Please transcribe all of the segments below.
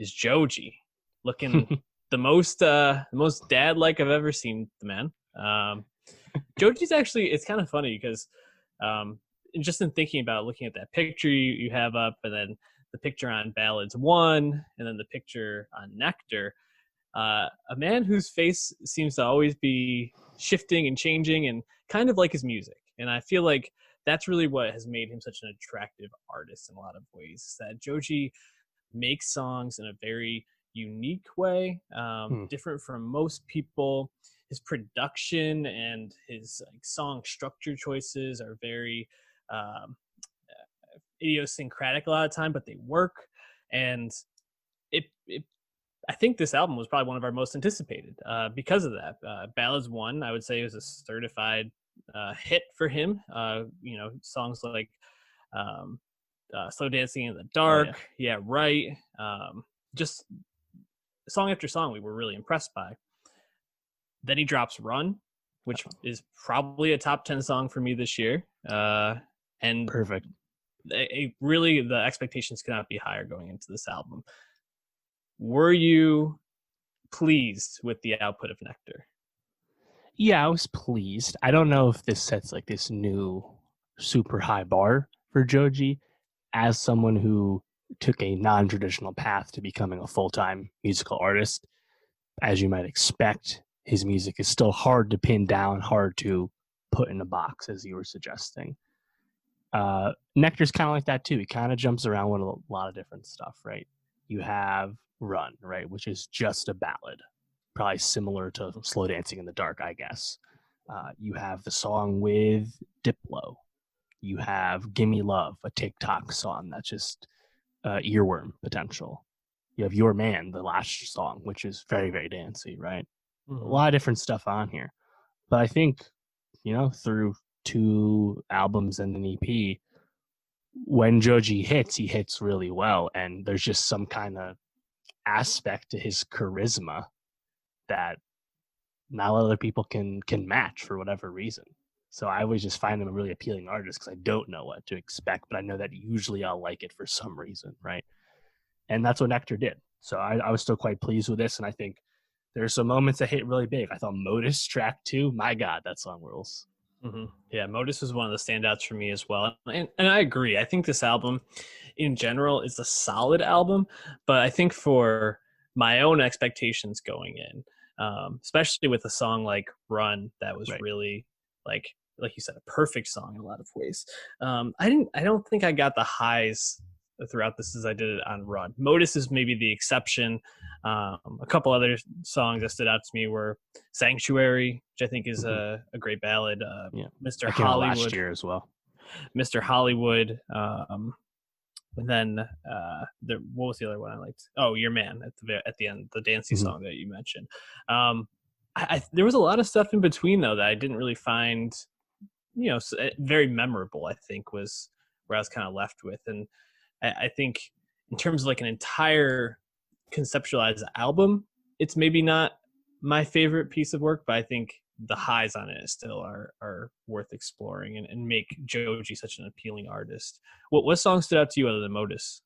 is Joji, looking the most dad like I've ever seen the man. Joji's actually, it's kind of funny because just in thinking about looking at that picture you have up, and then the picture on Ballads 1, and then the picture on Nectar, a man whose face seems to always be shifting and changing, and kind of like his music. And I feel like that's really what has made him such an attractive artist in a lot of ways, that Joji makes songs in a very unique way, Hmm. different from most people. His production and his like song structure choices are very um, idiosyncratic a lot of time, but they work. And it I think this album was probably one of our most anticipated because of that. Ballads 1, I would say, was a certified hit for him. Songs like um, Slow Dancing in the Oh yeah. Dark, Yeah, Right. Just song after song we were really impressed by. Then he drops Run, which is probably a top 10 song for me this year. And Perfect. really, the expectations cannot be higher going into this album. Were you pleased with the output of Nectar? Yeah, I was pleased. I don't know if this sets like this new super high bar for Joji as someone who took a non-traditional path to becoming a full-time musical artist. As you might expect, his music is still hard to pin down, hard to put in a box, as you were suggesting. Nectar's kind of like that too. He kind of jumps around with a lot of different stuff, right? You have Run, right, which is just a ballad, probably similar to Slow Dancing in the Dark, I guess. You have the song with Diplo. You have Gimme Love, a TikTok song that's just earworm potential. You have Your Man, the last song, which is very, very dancey, right? A Mm-hmm. lot of different stuff on here. But I think, through 2 albums and an EP, when Joji hits, he hits really well. And there's just some kind of aspect to his charisma that not other people can match for whatever reason. So I always just find him a really appealing artist because I don't know what to expect, but I know that usually I'll like it for some reason, right? And that's what Nectar did. So I was still quite pleased with this, and I think there's some moments that hit really big. I thought Modus track 2, my God, that song rules. Mm-hmm. Yeah, Modus was one of the standouts for me as well. And I agree. I think this album in general is a solid album, but I think for my own expectations going in, especially with a song like Run, that was Right. really like you said, a perfect song in a lot of ways. I don't think I got the highs throughout this as I did it on Run. Modus is maybe the exception. A couple other songs that stood out to me were Sanctuary, which I think is Mm-hmm. a great ballad. Yeah. Mr. That came out last Hollywood, year as well. Mr. Hollywood. And then what was the other one I liked? Oh, Your Man at the end, the dancey Mm-hmm. song that you mentioned. There was a lot of stuff in between though that I didn't really find, very memorable. I think was where I was kind of left with, and I think in terms of like an entire conceptualized album, it's maybe not my favorite piece of work, but I think the highs on it still are worth exploring, and make Joji such an appealing artist. What song stood out to you other than Modus?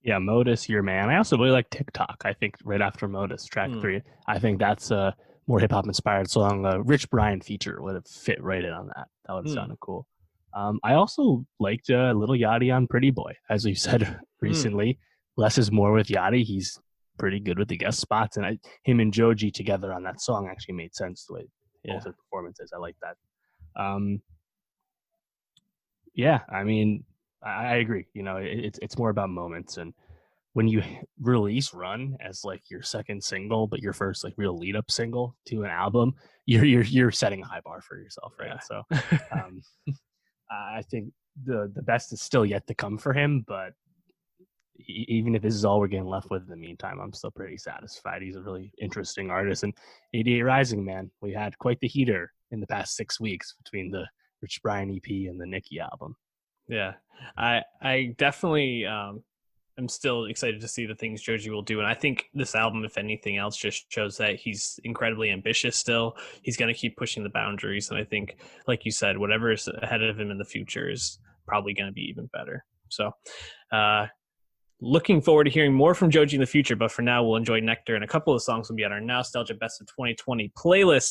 Yeah, Modus, Your Man. I also really like TikTok. I think right after Modus, track Hmm. 3. I think that's a more hip hop inspired song. Rich Brian feature would have fit right in on that. That would have Hmm. sounded cool. I also liked Little Yachty on Pretty Boy, as we've said Hmm. recently. Less is more with Yachty. He's pretty good with the guest spots, and him and Joji together on that song actually made sense the way both Yeah. their performances. I like that. Um, yeah, I mean, I agree. It's more about moments, and when you release Run as like your second single, but your first like real lead up single to an album, you're setting a high bar for yourself, right? So, Yeah. um, I think the best is still yet to come for him, but even if this is all we're getting left with in the meantime, I'm still pretty satisfied. He's a really interesting artist, and 88 Rising, man, we had quite the heater in the past 6 weeks between the Rich Brian EP and the Nicki album. Yeah. I definitely am still excited to see the things Joji will do. And I think this album, if anything else, just shows that he's incredibly ambitious still. He's going to keep pushing the boundaries. And I think, like you said, whatever is ahead of him in the future is probably going to be even better. So, uh, looking forward to hearing more from Joji in the future, but for now, we'll enjoy Nectar, and a couple of songs will be on our Nowstalgia Best of 2020 playlist.